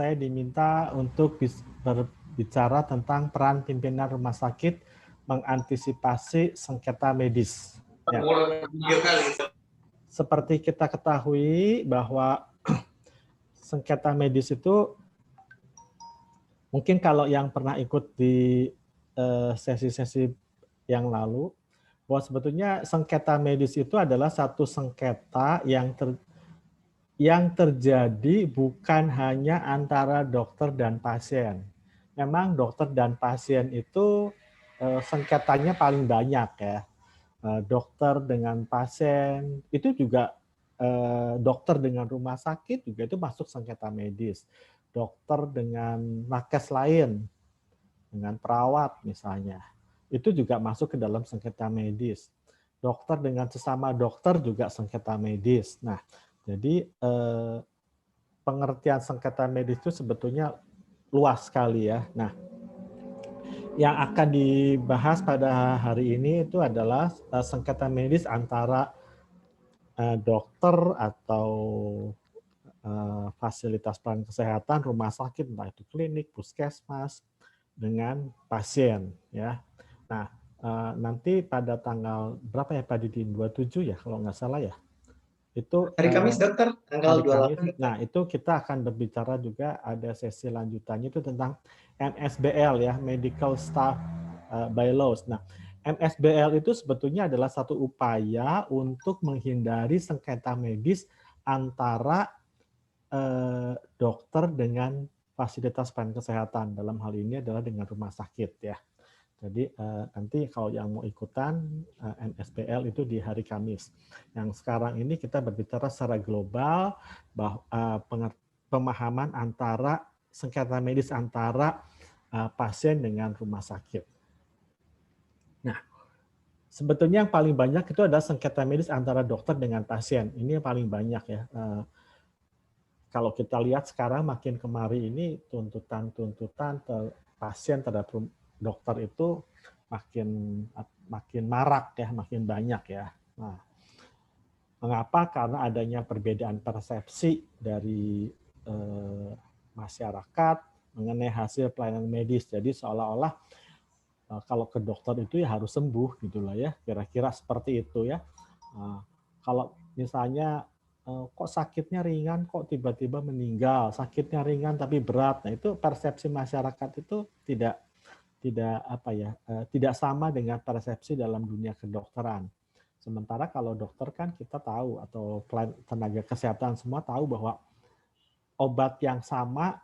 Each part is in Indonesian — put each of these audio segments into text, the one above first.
saya diminta untuk berbicara tentang peran pimpinan rumah sakit mengantisipasi sengketa medis. Ya. Seperti kita ketahui bahwa sengketa medis itu mungkin kalau yang pernah ikut di sesi-sesi yang lalu, bahwa sebetulnya sengketa medis itu adalah satu sengketa yang terjadi bukan hanya antara dokter dan pasien. Memang dokter dan pasien itu sengketanya paling banyak ya. Dokter dengan pasien, itu juga dokter dengan rumah sakit juga itu masuk sengketa medis. Dokter dengan nakes lain, dengan perawat misalnya, itu juga masuk ke dalam sengketa medis. Dokter dengan sesama dokter juga sengketa medis. Nah, jadi pengertian sengketa medis itu sebetulnya luas sekali ya. Nah, yang akan dibahas pada hari ini itu adalah sengketa medis antara dokter atau fasilitas pelayanan kesehatan, rumah sakit, entah itu klinik, puskesmas, dengan pasien ya. Nah, nanti pada tanggal berapa ya Pak Didi? 27 ya kalau nggak salah ya. Itu hari Kamis dokter tanggal hari Kamis. 28. Nah, itu kita akan berbicara juga ada sesi lanjutannya itu tentang MSBL ya, Medical Staff Bylaws. Nah, MSBL itu sebetulnya adalah satu upaya untuk menghindari sengketa medis antara dokter dengan fasilitas pelayanan kesehatan. Dalam hal ini adalah dengan rumah sakit ya. Jadi nanti kalau yang mau ikutan MSBL itu di hari Kamis. Yang sekarang ini kita berbicara secara global bahwa pemahaman antara sengketa medis antara pasien dengan rumah sakit. Nah, sebetulnya yang paling banyak itu adalah sengketa medis antara dokter dengan pasien. Ini yang paling banyak ya. Kalau kita lihat sekarang makin kemari ini tuntutan pasien terhadap dokter itu makin marak ya, makin banyak ya. Nah, mengapa? Karena adanya perbedaan persepsi dari masyarakat mengenai hasil pelayanan medis. Jadi seolah-olah kalau ke dokter itu ya harus sembuh gitulah ya, kira-kira seperti itu ya. Kalau misalnya kok sakitnya ringan, kok tiba-tiba meninggal, sakitnya ringan tapi berat. Nah itu persepsi masyarakat itu tidak sama dengan persepsi dalam dunia kedokteran. Sementara kalau dokter kan kita tahu atau tenaga kesehatan semua tahu bahwa obat yang sama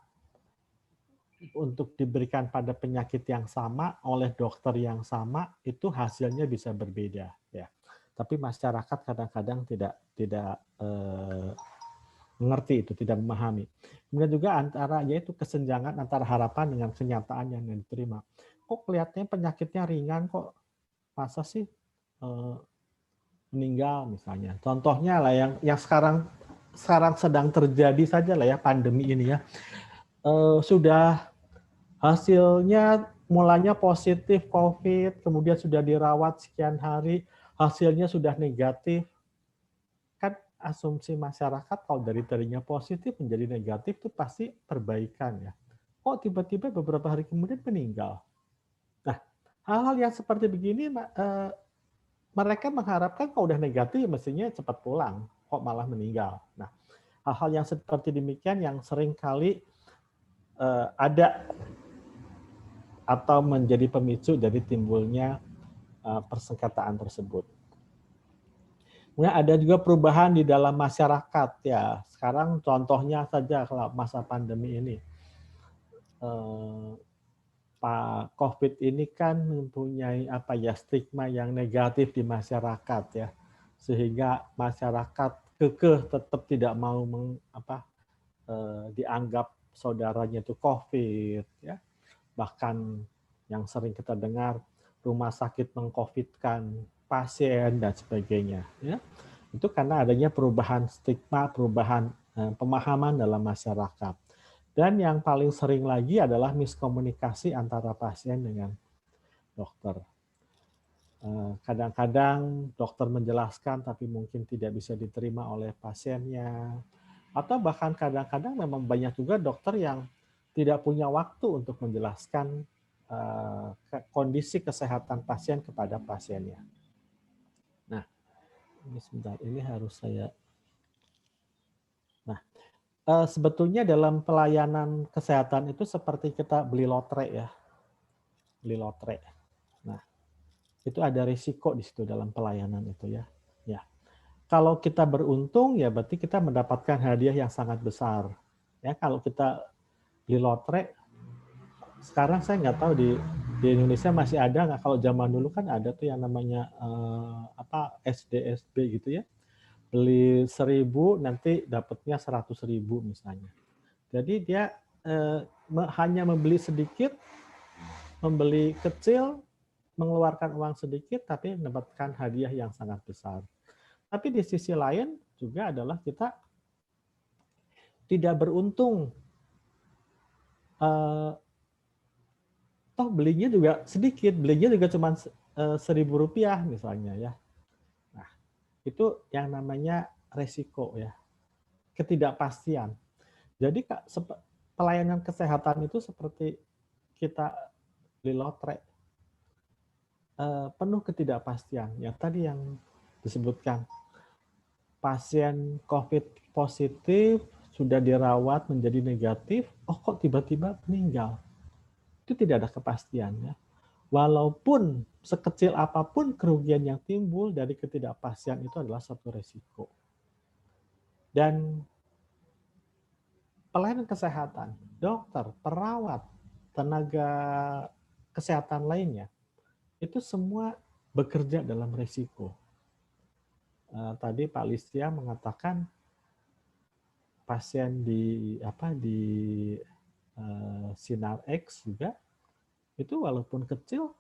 untuk diberikan pada penyakit yang sama oleh dokter yang sama itu hasilnya bisa berbeda ya. Tapi masyarakat kadang-kadang tidak mengerti itu, tidak memahami. Kemudian juga yaitu kesenjangan antara harapan dengan kenyataan yang diterima. Kok kelihatannya penyakitnya ringan kok masa sih meninggal misalnya. Contohnya lah yang sekarang sedang terjadi saja lah ya pandemi ini ya. Sudah hasilnya mulanya positif COVID, kemudian sudah dirawat sekian hari, hasilnya sudah negatif. Kan asumsi masyarakat kalau dari tadinya positif menjadi negatif itu pasti perbaikan ya. Kok tiba-tiba beberapa hari kemudian meninggal? Nah, hal-hal yang seperti begini mereka mengharapkan kalau udah negatif mestinya cepat pulang, kok malah meninggal. Nah, hal-hal yang seperti demikian yang sering kali ada atau menjadi pemicu dari timbulnya persengketaan tersebut. Kemudian ada juga perubahan di dalam masyarakat ya. Sekarang contohnya saja kalau masa pandemi ini, Pak COVID ini kan mempunyai stigma yang negatif di masyarakat ya, sehingga masyarakat kekeh tetap tidak mau dianggap saudaranya itu COVID ya. Bahkan yang sering kita dengar rumah sakit mengcovidkan pasien dan sebagainya ya. Itu karena adanya perubahan stigma, perubahan pemahaman dalam masyarakat. Dan yang paling sering lagi adalah miskomunikasi antara pasien dengan dokter. Kadang-kadang dokter menjelaskan tapi mungkin tidak bisa diterima oleh pasiennya, Atau bahkan kadang-kadang memang banyak juga dokter yang tidak punya waktu untuk menjelaskan kondisi kesehatan pasien kepada pasiennya. Nah, ini sebentar, ini harus saya. Nah, sebetulnya dalam pelayanan kesehatan itu seperti kita beli lotre ya, beli lotre. Nah, itu ada risiko di situ dalam pelayanan itu ya. Ya, kalau kita beruntung ya berarti kita mendapatkan hadiah yang sangat besar. Ya, kalau kita beli lotre, sekarang saya nggak tahu di Indonesia masih ada nggak. Kalau zaman dulu kan ada tuh yang namanya SDSB gitu ya, beli 1.000 nanti dapatnya 100.000 misalnya. Jadi dia hanya membeli sedikit, membeli kecil, mengeluarkan uang sedikit, tapi mendapatkan hadiah yang sangat besar. Tapi di sisi lain juga adalah kita tidak beruntung. Toh belinya juga sedikit, belinya juga cuma Rp1.000 misalnya ya. Nah, itu yang namanya resiko ya, ketidakpastian. Jadi pelayanan kesehatan itu seperti kita beli lotre, penuh ketidakpastian. Yang tadi yang disebutkan, pasien COVID positif sudah dirawat menjadi negatif, oh kok tiba-tiba meninggal. Itu tidak ada kepastian ya. Walaupun sekecil apapun kerugian yang timbul dari ketidakpastian itu adalah satu resiko. Dan pelayanan kesehatan, dokter, perawat, tenaga kesehatan lainnya, itu semua bekerja dalam resiko. Tadi Pak Listia mengatakan pasien di Sinar X juga itu walaupun kecil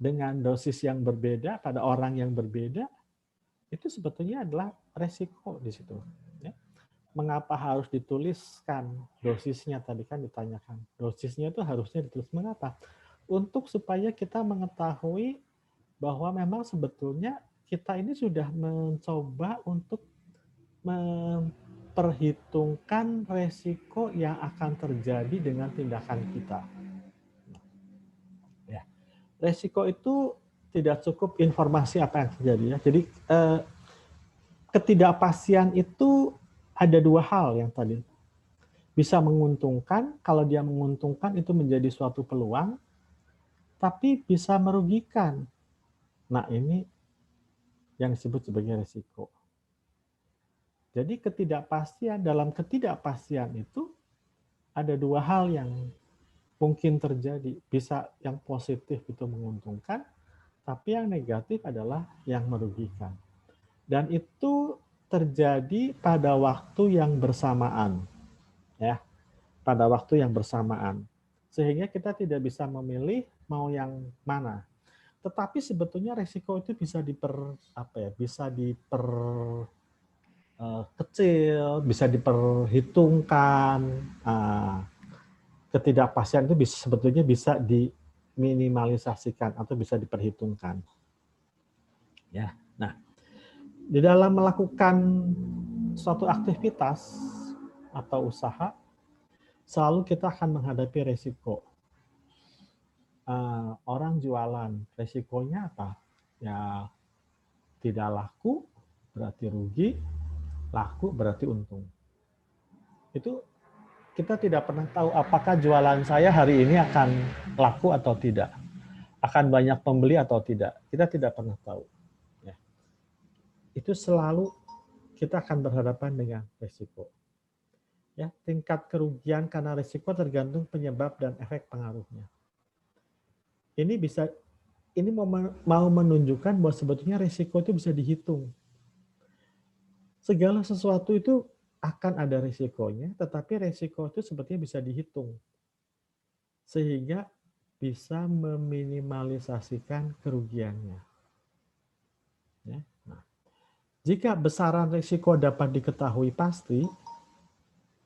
dengan dosis yang berbeda pada orang yang berbeda itu sebetulnya adalah resiko di situ. Ya. Mengapa harus dituliskan dosisnya tadi kan ditanyakan. Dosisnya itu harusnya ditulis mengapa? Untuk supaya kita mengetahui bahwa memang sebetulnya kita ini sudah mencoba untuk memperhitungkan resiko yang akan terjadi dengan tindakan kita. Ya. Resiko itu tidak cukup informasi apa yang terjadi ya. Jadi ketidakpastian itu ada dua hal yang tadi. Bisa menguntungkan, kalau dia menguntungkan itu menjadi suatu peluang, tapi bisa merugikan. Nah, ini yang disebut sebagai resiko. Jadi dalam ketidakpastian itu ada dua hal yang mungkin terjadi. Bisa yang positif itu menguntungkan, tapi yang negatif adalah yang merugikan. Dan itu terjadi pada waktu yang bersamaan. Ya, pada waktu yang bersamaan. Sehingga kita tidak bisa memilih mau yang mana. Tetapi sebetulnya resiko itu bisa kecil, bisa diperhitungkan. Ketidakpastian itu sebetulnya bisa diminimalisasikan atau bisa diperhitungkan. Ya, nah, di dalam melakukan suatu aktivitas atau usaha, selalu kita akan menghadapi resiko. Orang jualan, resikonya apa? Ya, tidak laku berarti rugi, laku berarti untung. Itu kita tidak pernah tahu apakah jualan saya hari ini akan laku atau tidak, akan banyak pembeli atau tidak. Kita tidak pernah tahu. Ya. Itu selalu kita akan berhadapan dengan resiko. Ya, tingkat kerugian karena resiko tergantung penyebab dan efek pengaruhnya. Ini mau menunjukkan bahwa sebetulnya resiko itu bisa dihitung. Segala sesuatu itu akan ada resikonya, tetapi resiko itu sebetulnya bisa dihitung. Sehingga bisa meminimalisasikan kerugiannya. Ya. Nah, jika besaran resiko dapat diketahui pasti,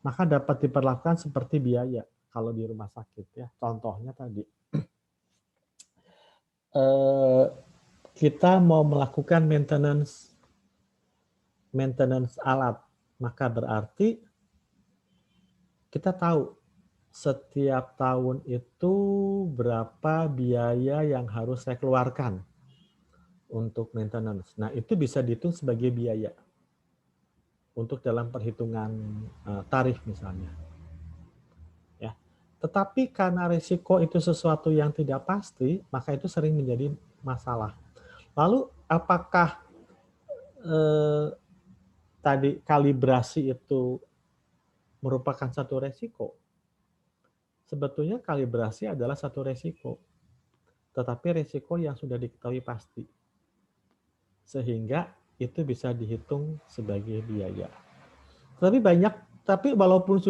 maka dapat diperlakukan seperti biaya kalau di rumah sakit. Ya. Contohnya tadi, kita mau melakukan maintenance alat, maka berarti kita tahu setiap tahun itu berapa biaya yang harus saya keluarkan untuk maintenance. Nah, itu bisa dihitung sebagai biaya untuk dalam perhitungan tarif misalnya. Ya. Tetapi karena risiko itu sesuatu yang tidak pasti, maka itu sering menjadi masalah. Lalu apakah tadi kalibrasi itu merupakan satu resiko? Sebetulnya kalibrasi adalah satu resiko, tetapi resiko yang sudah diketahui pasti. Sehingga itu bisa dihitung sebagai biaya. Tapi walaupun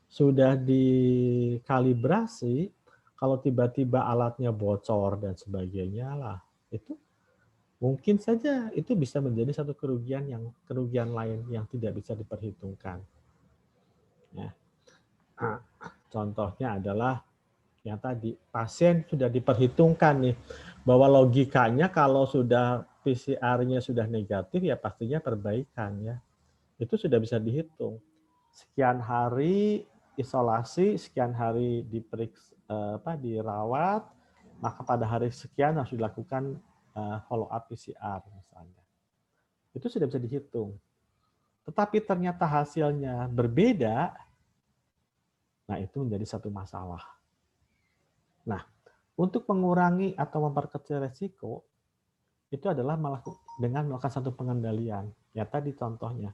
sudah dikalibrasi, kalau tiba-tiba alatnya bocor dan sebagainya lah, itu mungkin saja itu bisa menjadi satu kerugian lain yang tidak bisa diperhitungkan. Ya. Contohnya adalah yang tadi, pasien sudah diperhitungkan nih, bahwa logikanya kalau sudah PCR-nya sudah negatif, ya pastinya perbaikan ya. Itu sudah bisa dihitung. Sekian hari isolasi, sekian hari dirawat, maka pada hari sekian harus dilakukan follow up PCR misalnya. Itu sudah bisa dihitung. Tetapi ternyata hasilnya berbeda, nah itu menjadi satu masalah. Nah, untuk mengurangi atau memperkecil resiko, itu adalah dengan melakukan satu pengendalian. Ya tadi contohnya.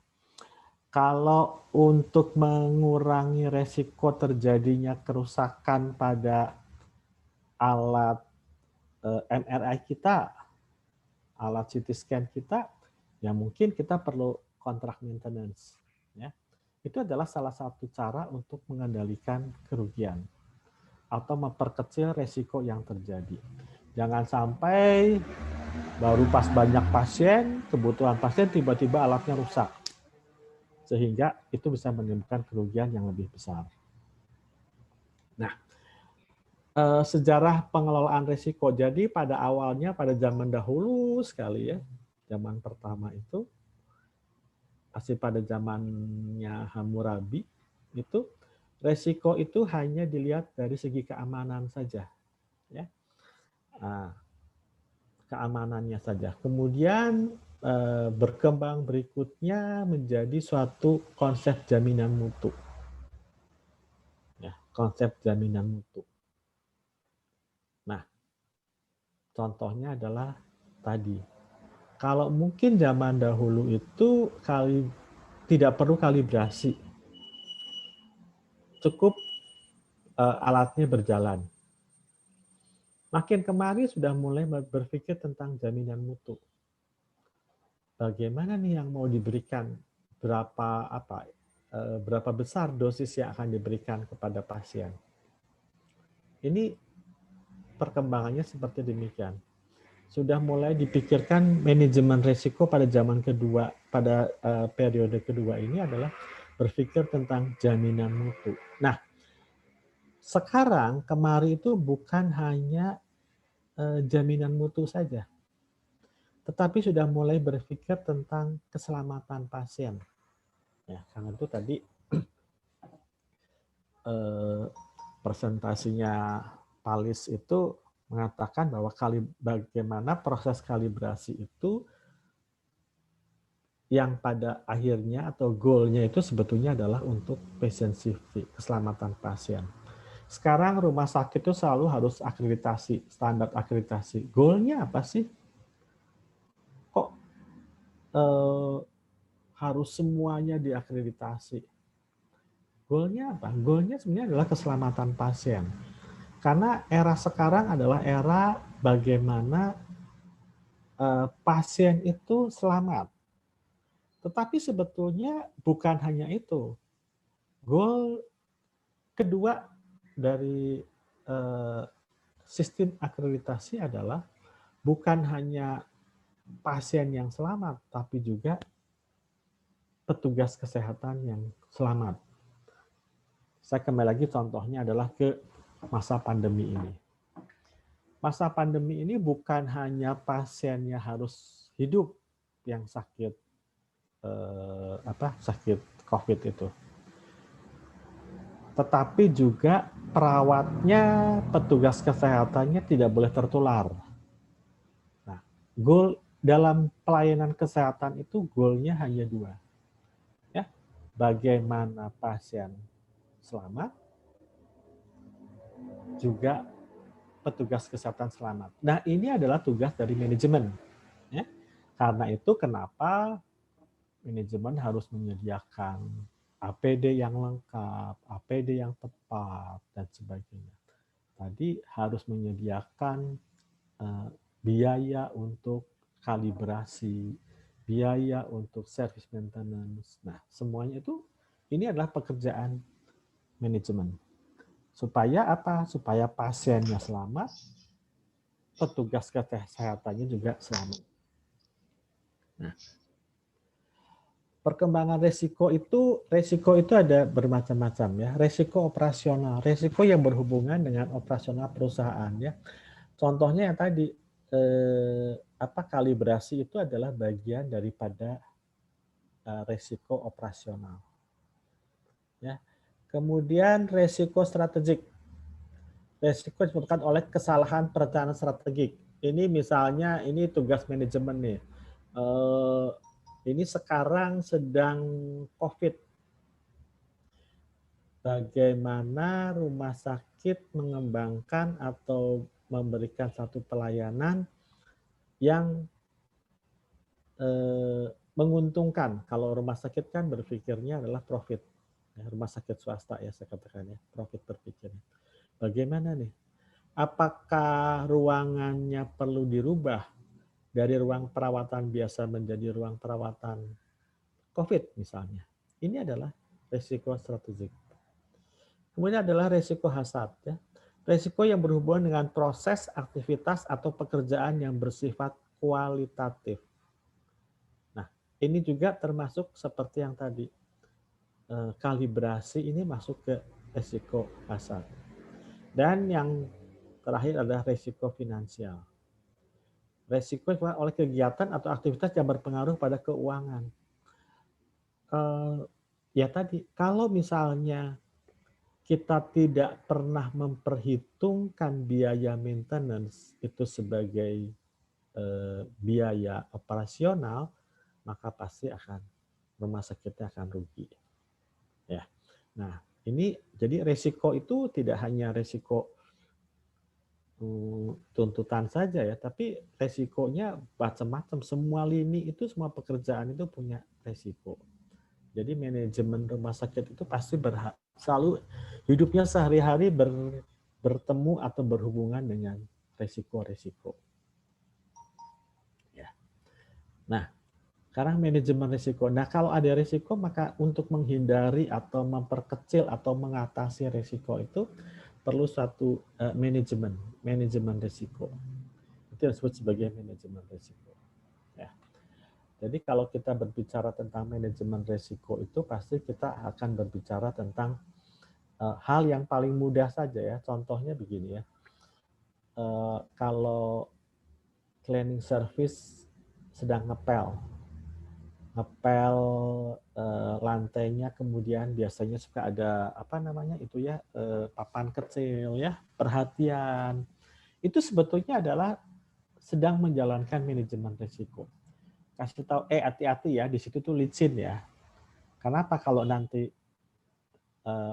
Kalau untuk mengurangi resiko terjadinya kerusakan pada alat MRI kita, alat CT scan kita, ya mungkin kita perlu kontrak maintenance. Ya. Itu adalah salah satu cara untuk mengendalikan kerugian atau memperkecil resiko yang terjadi. Jangan sampai baru pas banyak pasien, kebutuhan pasien tiba-tiba alatnya rusak. Sehingga itu bisa menimbulkan kerugian yang lebih besar. Nah, sejarah pengelolaan risiko. Jadi pada awalnya, pada zaman dahulu sekali ya, zaman pertama itu, masih pada zamannya Hammurabi, itu resiko itu hanya dilihat dari segi keamanan saja. Ya. Nah, keamanannya saja. Kemudian berkembang berikutnya menjadi suatu konsep jaminan mutu. Ya, konsep jaminan mutu. Nah, contohnya adalah tadi. Kalau mungkin zaman dahulu itu tidak perlu kalibrasi. Cukup alatnya berjalan. Makin kemari sudah mulai berpikir tentang jaminan mutu. Bagaimana nih yang mau diberikan, berapa besar dosis yang akan diberikan kepada pasien. Ini perkembangannya seperti demikian. Sudah mulai dipikirkan manajemen risiko pada zaman kedua, pada periode kedua ini adalah berpikir tentang jaminan mutu. Nah, sekarang kemari itu bukan hanya jaminan mutu saja, tetapi sudah mulai berpikir tentang keselamatan pasien. Ya, karena itu tadi presentasinya Palis itu mengatakan bahwa bagaimana proses kalibrasi itu yang pada akhirnya atau goal-nya itu sebetulnya adalah untuk patient safety, keselamatan pasien. Sekarang rumah sakit itu selalu harus akreditasi, standar akreditasi. Goal-nya apa sih? Kok harus semuanya diakreditasi? Goal-nya apa? Goal-nya sebenarnya adalah keselamatan pasien. Karena era sekarang adalah era bagaimana pasien itu selamat. Tetapi sebetulnya bukan hanya itu. Goal kedua dari sistem akreditasi adalah bukan hanya pasien yang selamat, tapi juga petugas kesehatan yang selamat. Saya kembali lagi contohnya adalah ke masa pandemi ini. Masa pandemi ini bukan hanya pasiennya harus hidup yang sakit, sakit COVID itu. Tetapi juga perawatnya, petugas kesehatannya tidak boleh tertular. Nah, goal dalam pelayanan kesehatan itu goalnya hanya dua, ya, bagaimana pasien selamat, juga petugas kesehatan selamat. Nah, ini adalah tugas dari manajemen. Ya. Karena itu kenapa manajemen harus menyediakan APD yang lengkap, APD yang tepat, dan sebagainya. Tadi harus menyediakan biaya untuk kalibrasi, biaya untuk service maintenance. Nah, semuanya itu ini adalah pekerjaan manajemen. Supaya apa? Supaya pasiennya selamat, petugas kesehatannya juga selamat. Nah, perkembangan resiko itu ada bermacam-macam ya. Resiko operasional, resiko yang berhubungan dengan operasional perusahaan ya. Contohnya yang tadi kalibrasi itu adalah bagian daripada resiko operasional. Ya. Kemudian resiko strategik. Resiko disebabkan oleh kesalahan perencanaan strategik. Ini misalnya ini tugas manajemen nih. Ini sekarang sedang COVID. Bagaimana rumah sakit mengembangkan atau memberikan satu pelayanan yang menguntungkan. Kalau rumah sakit kan berpikirnya adalah profit. Ya, rumah sakit swasta ya saya katakan ya, profit berpikirnya. Bagaimana nih? Apakah ruangannya perlu dirubah dari ruang perawatan biasa menjadi ruang perawatan COVID misalnya? Ini adalah risiko strategik. Kemudian adalah risiko hazard. Ya. Risiko yang berhubungan dengan proses, aktivitas, atau pekerjaan yang bersifat kualitatif. Nah, ini juga termasuk seperti yang tadi. Kalibrasi ini masuk ke risiko hazard. Dan yang terakhir adalah risiko finansial. Risiko oleh kegiatan atau aktivitas yang berpengaruh pada keuangan. Ya tadi, kalau misalnya kita tidak pernah memperhitungkan biaya maintenance itu sebagai biaya operasional, maka pasti akan rumah sakitnya akan rugi. Ya. Nah, ini jadi resiko itu tidak hanya resiko tuntutan saja ya, tapi resikonya macam-macam. Semua lini itu, semua pekerjaan itu punya resiko. Jadi manajemen rumah sakit itu pasti selalu hidupnya sehari-hari bertemu atau berhubungan dengan resiko-resiko. Ya. Nah, sekarang manajemen resiko. Nah, kalau ada resiko, maka untuk menghindari atau memperkecil atau mengatasi resiko itu perlu suatu manajemen resiko. Itu yang disebut sebagai manajemen resiko. Ya. Jadi kalau kita berbicara tentang manajemen resiko itu pasti kita akan berbicara tentang hal yang paling mudah saja ya. Contohnya begini ya. Kalau cleaning service sedang ngepel lantainya, kemudian biasanya suka ada papan kecil ya, perhatian. Itu sebetulnya adalah sedang menjalankan manajemen risiko. Kasih tahu hati-hati ya, di situ tuh licin ya. Kenapa? Kalau nanti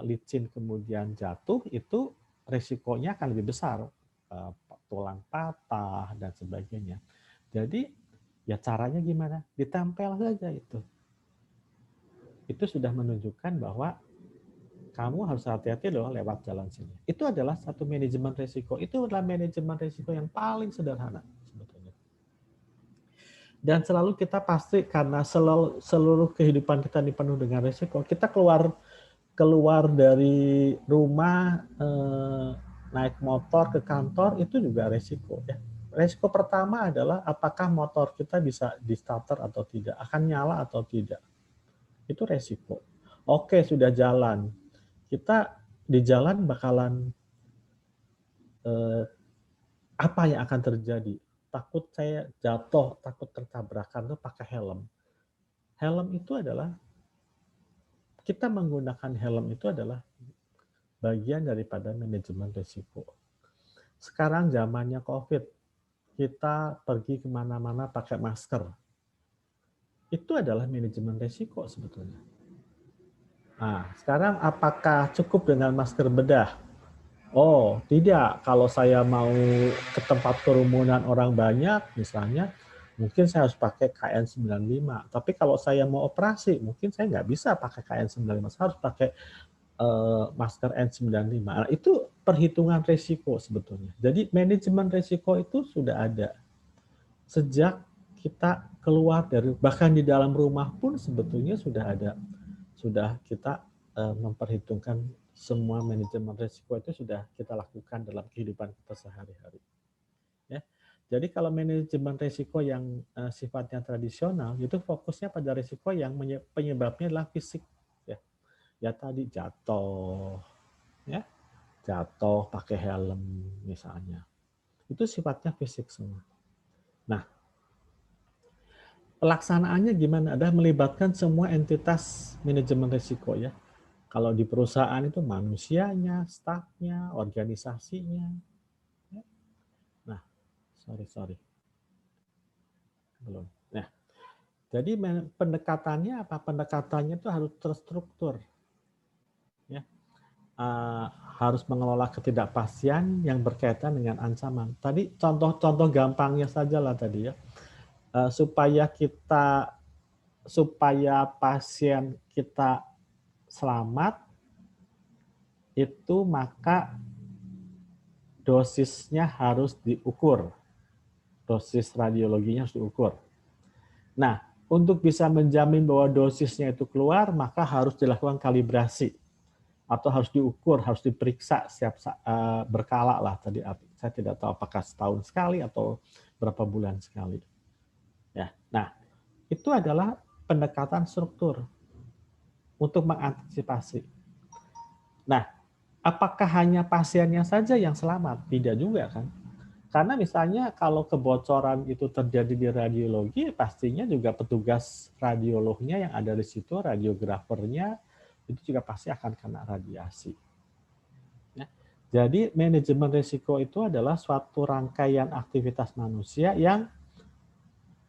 licin kemudian jatuh, itu risikonya akan lebih besar, tulang patah dan sebagainya. Jadi ya caranya gimana? Ditempel saja itu. Itu sudah menunjukkan bahwa kamu harus hati-hati loh lewat jalan sini. Itu adalah satu manajemen risiko. Itu adalah manajemen risiko yang paling sederhana sebetulnya. Dan selalu kita pasti karena seluruh kehidupan kita dipenuhi dengan risiko, kita keluar dari rumah naik motor ke kantor itu juga risiko ya. Risiko pertama adalah apakah motor kita bisa di starter atau tidak, akan nyala atau tidak. Itu resiko. Oke, sudah jalan. Kita di jalan bakalan apa yang akan terjadi? Takut saya jatuh, takut tertabrakan tuh pakai helm. Helm itu adalah, kita menggunakan helm itu adalah bagian daripada manajemen risiko. Sekarang zamannya COVID, kita pergi kemana-mana pakai masker. Itu adalah manajemen risiko sebetulnya. Nah, sekarang apakah cukup dengan masker bedah? Oh, tidak. Kalau saya mau ke tempat kerumunan orang banyak, misalnya, mungkin saya harus pakai KN95. Tapi kalau saya mau operasi, mungkin saya nggak bisa pakai KN95. Saya harus pakai masker N95. Nah, itu perhitungan risiko sebetulnya. Jadi manajemen risiko itu sudah ada. Sejak kita keluar dari, bahkan di dalam rumah pun sebetulnya sudah ada. Sudah kita memperhitungkan semua manajemen risiko itu sudah kita lakukan dalam kehidupan kita sehari-hari. Ya. Jadi kalau manajemen risiko yang sifatnya tradisional, itu fokusnya pada risiko yang penyebabnya adalah fisik. Ya tadi jatuh, ya jatuh pakai helm misalnya. Itu sifatnya fisik semua. Nah, pelaksanaannya gimana? Ada melibatkan semua entitas manajemen risiko ya. Kalau di perusahaan itu manusianya, stafnya, organisasinya. Nah, sorry. Belum. Nah, jadi pendekatannya apa? Pendekatannya itu harus terstruktur. Ya. Harus mengelola ketidakpastian yang berkaitan dengan ancaman. Tadi contoh-contoh gampangnya saja lah tadi ya. Supaya pasien kita selamat, itu maka dosisnya harus diukur. Dosis radiologinya harus diukur. Nah, untuk bisa menjamin bahwa dosisnya itu keluar, maka harus dilakukan kalibrasi. Atau harus diukur, harus diperiksa setiap berkala lah tadi. Saya tidak tahu apakah setahun sekali atau berapa bulan sekali. Ya, nah itu adalah pendekatan struktur untuk mengantisipasi. Nah, apakah hanya pasiennya saja yang selamat? Tidak juga kan? Karena misalnya kalau kebocoran itu terjadi di radiologi, pastinya juga petugas radiolognya yang ada di situ, radiografernya, itu juga pasti akan kena radiasi. Ya. Jadi manajemen risiko itu adalah suatu rangkaian aktivitas manusia yang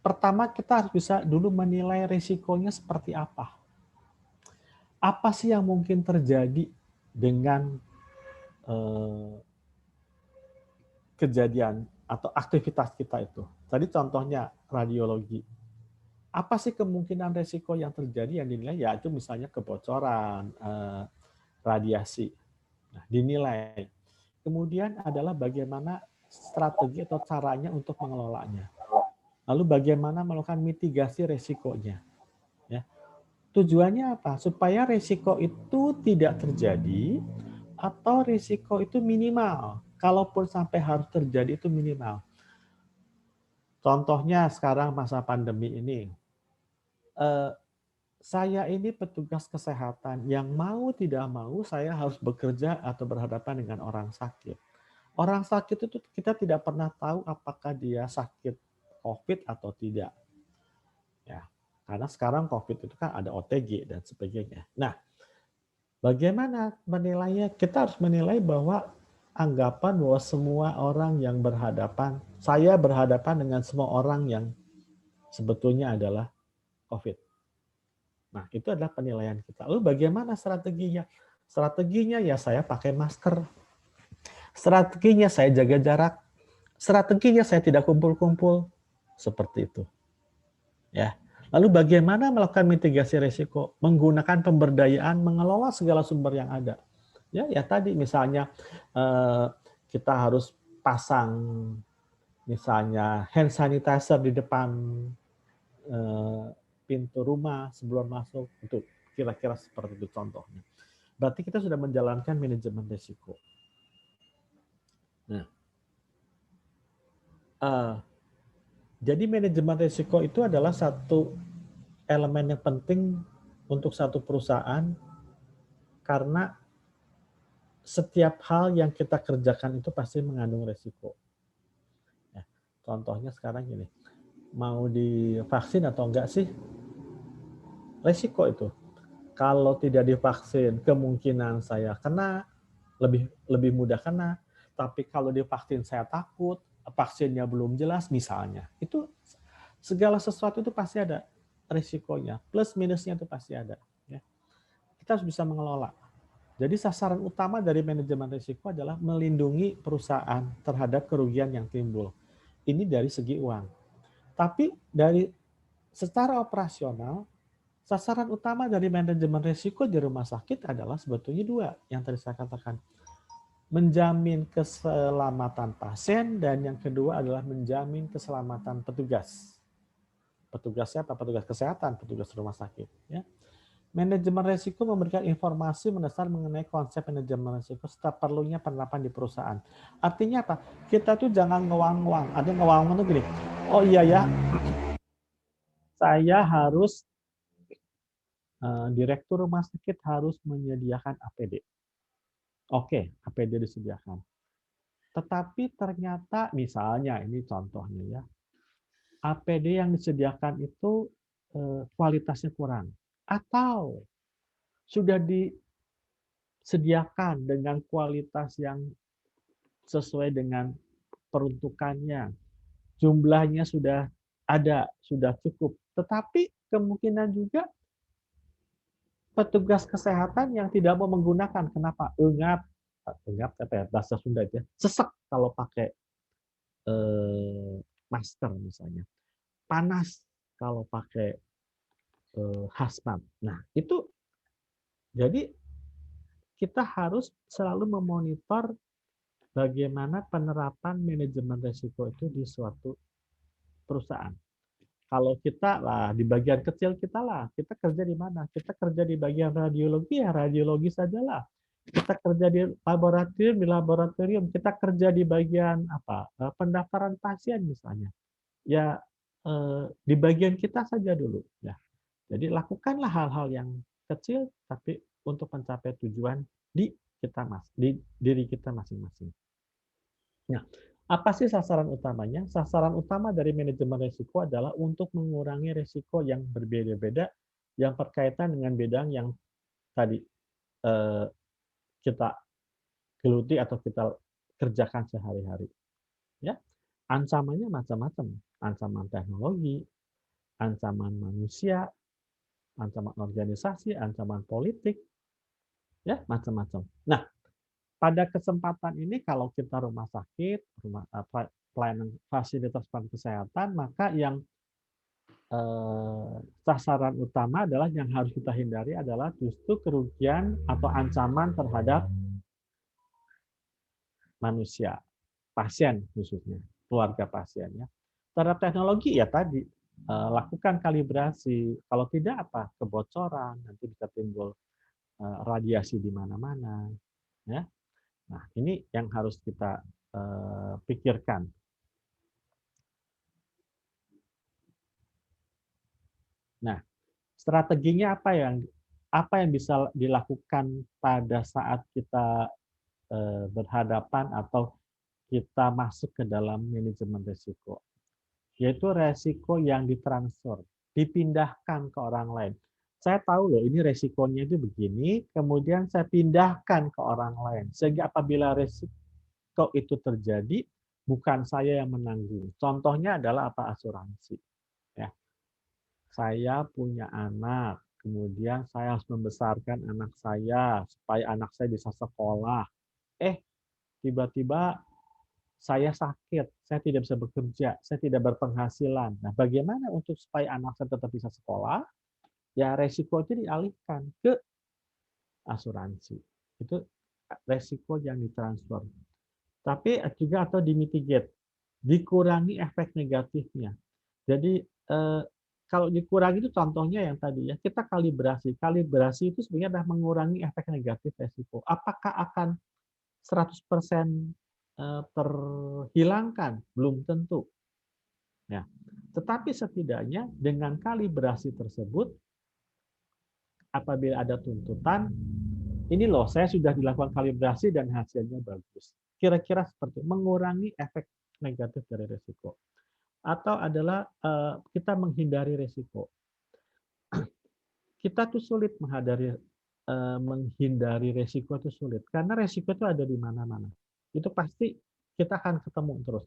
pertama kita harus bisa dulu menilai risikonya seperti apa. Apa sih yang mungkin terjadi dengan kejadian atau aktivitas kita itu. Tadi contohnya radiologi. Apa sih kemungkinan risiko yang terjadi yang dinilai? Ya itu misalnya kebocoran, radiasi. Nah, dinilai. Kemudian adalah bagaimana strategi atau caranya untuk mengelolanya. Lalu bagaimana melakukan mitigasi risikonya. Ya. Tujuannya apa? Supaya risiko itu tidak terjadi atau risiko itu minimal. Kalaupun sampai harus terjadi itu minimal. Contohnya sekarang masa pandemi ini, saya ini petugas kesehatan yang mau tidak mau saya harus bekerja atau berhadapan dengan orang sakit. Orang sakit itu kita tidak pernah tahu apakah dia sakit COVID atau tidak. Ya, karena sekarang COVID itu kan ada OTG dan sebagainya. Nah, bagaimana menilainya? Kita harus menilai bahwa anggapan bahwa semua orang yang berhadapan, saya berhadapan dengan semua orang yang sebetulnya adalah COVID. Nah, itu adalah penilaian kita. Lalu bagaimana strateginya? Strateginya ya saya pakai masker. Strateginya saya jaga jarak. Strateginya saya tidak kumpul-kumpul. Seperti itu. Ya. Lalu bagaimana melakukan mitigasi risiko? Menggunakan pemberdayaan, mengelola segala sumber yang ada. Ya tadi misalnya kita harus pasang misalnya hand sanitizer di depan pintu rumah sebelum masuk, itu kira-kira seperti itu contohnya. Berarti kita sudah menjalankan manajemen risiko. Nah, jadi manajemen risiko itu adalah satu elemen yang penting untuk satu perusahaan karena setiap hal yang kita kerjakan itu pasti mengandung risiko. Ya, contohnya sekarang gini, mau divaksin atau enggak sih? resiko itu. Kalau tidak divaksin, kemungkinan saya kena, lebih mudah kena. Tapi kalau divaksin saya takut, vaksinnya belum jelas misalnya. Itu segala sesuatu itu pasti ada risikonya. Plus minusnya itu pasti ada. Ya. Kita harus bisa mengelola. Jadi sasaran utama dari manajemen risiko adalah melindungi perusahaan terhadap kerugian yang timbul. Ini dari segi uang. Tapi dari secara operasional, sasaran utama dari manajemen risiko di rumah sakit adalah sebetulnya dua yang tadi saya katakan. Menjamin keselamatan pasien dan yang kedua adalah menjamin keselamatan petugas. Petugasnya apa? Petugas kesehatan, petugas rumah sakit. Ya. Manajemen risiko memberikan informasi mendasar mengenai konsep manajemen risiko serta perlunya penerapan di perusahaan. Artinya apa? Kita tuh jangan ngewang-ngewang. Artinya ngewang-ngewang itu gini, oh iya ya, saya harus, direktur rumah sakit harus menyediakan APD. Oke, APD disediakan. Tetapi ternyata misalnya, ini contohnya ya, APD yang disediakan itu kualitasnya kurang. Atau sudah disediakan dengan kualitas yang sesuai dengan peruntukannya. Jumlahnya sudah ada, sudah cukup. Tetapi kemungkinan juga petugas kesehatan yang tidak mau menggunakan. Kenapa? Engap apa ya, bahasa Sunda ya, sesek kalau pakai masker misalnya. Panas kalau pakai hazmat. Nah, itu jadi kita harus selalu memonitor bagaimana penerapan manajemen risiko itu di suatu perusahaan. Kalau kita lah di bagian kecil kita lah, kita kerja di mana? Kita kerja di bagian radiologi ya radiologi sajalah. Kita kerja di laboratorium. Kita kerja di bagian apa? Pendaftaran pasien misalnya. Ya di bagian kita saja dulu. Ya. Jadi lakukanlah hal-hal yang kecil tapi untuk mencapai tujuan di diri kita masing-masing. Nah, apa sih sasaran utamanya? Sasaran utama dari manajemen risiko adalah untuk mengurangi risiko yang berbeda-beda yang berkaitan dengan bidang yang tadi eh, kita geluti atau kita kerjakan sehari-hari. Ya, ancamannya macam-macam. Ancaman teknologi, ancaman manusia, ancaman organisasi, ancaman politik, ya macam-macam. Nah, pada kesempatan ini kalau kita rumah sakit, pelayanan fasilitas kesehatan, maka yang sasaran utama adalah yang harus kita hindari adalah justru kerugian atau ancaman terhadap manusia, pasien khususnya, keluarga pasiennya. Terhadap teknologi ya tadi lakukan kalibrasi. Kalau tidak apa kebocoran, nanti bisa timbul radiasi di mana-mana. Ya. Nah ini yang harus kita pikirkan. Nah strateginya apa yang bisa dilakukan pada saat kita berhadapan atau kita masuk ke dalam manajemen risiko, yaitu resiko yang ditransfer, dipindahkan ke orang lain. Saya tahu loh ini resikonya itu begini, kemudian saya pindahkan ke orang lain. Sehingga apabila resiko itu terjadi, bukan saya yang menanggung. Contohnya adalah apa asuransi. Ya, saya punya anak, kemudian saya harus membesarkan anak saya supaya anak saya bisa sekolah. Tiba-tiba saya sakit, saya tidak bisa bekerja, saya tidak berpenghasilan. Nah, bagaimana untuk supaya anak saya tetap bisa sekolah? Ya, resiko itu dialihkan ke asuransi. Itu resiko yang ditransfer. Tapi juga atau dimitigate, dikurangi efek negatifnya. Jadi kalau dikurangi itu contohnya yang tadi ya, kita kalibrasi. Kalibrasi itu sebenarnya adalah mengurangi efek negatif resiko. Apakah akan 100% terhilangkan? Belum tentu. Ya. Tetapi setidaknya dengan kalibrasi tersebut, apabila ada tuntutan, ini loh saya sudah dilakukan kalibrasi dan hasilnya bagus. Kira-kira seperti mengurangi efek negatif dari risiko. Atau adalah kita menghindari risiko. kita tuh sulit menghindari resiko itu sulit karena resiko itu ada di mana-mana. Itu pasti kita akan ketemu terus.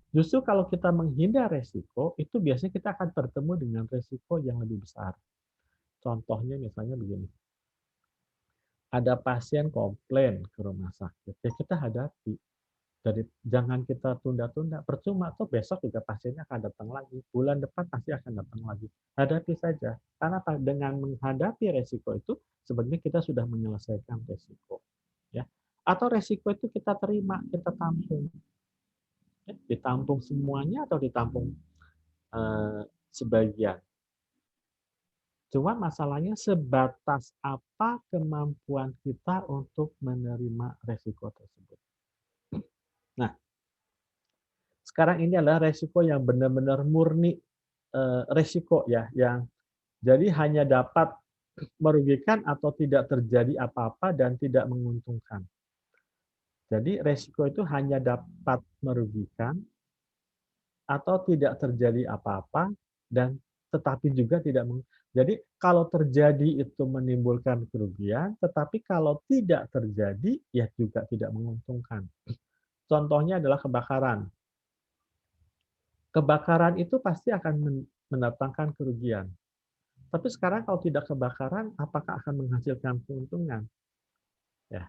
Justru kalau kita menghindar resiko, itu biasanya kita akan bertemu dengan resiko yang lebih besar. Contohnya misalnya begini, ada pasien komplain ke rumah sakit, ya kita hadapi. Jadi jangan kita tunda-tunda, percuma tuh besok juga pasiennya akan datang lagi, bulan depan pasti akan datang lagi. Hadapi saja, karena dengan menghadapi resiko itu sebenarnya kita sudah menyelesaikan resiko, ya. Atau resiko itu kita terima, kita tampung, ya. Ditampung semuanya atau ditampung sebagian. Cuma masalahnya sebatas apa kemampuan kita untuk menerima resiko tersebut. Nah, sekarang ini adalah resiko yang benar-benar murni resiko ya, yang jadi hanya dapat merugikan atau tidak terjadi apa-apa dan tidak menguntungkan. Jadi resiko itu hanya dapat merugikan atau tidak terjadi apa-apa dan tetapi juga tidak jadi kalau terjadi itu menimbulkan kerugian, tetapi kalau tidak terjadi ya juga tidak menguntungkan. Contohnya adalah kebakaran. Kebakaran itu pasti akan mendatangkan kerugian. Tapi sekarang kalau tidak kebakaran, apakah akan menghasilkan keuntungan? Ya,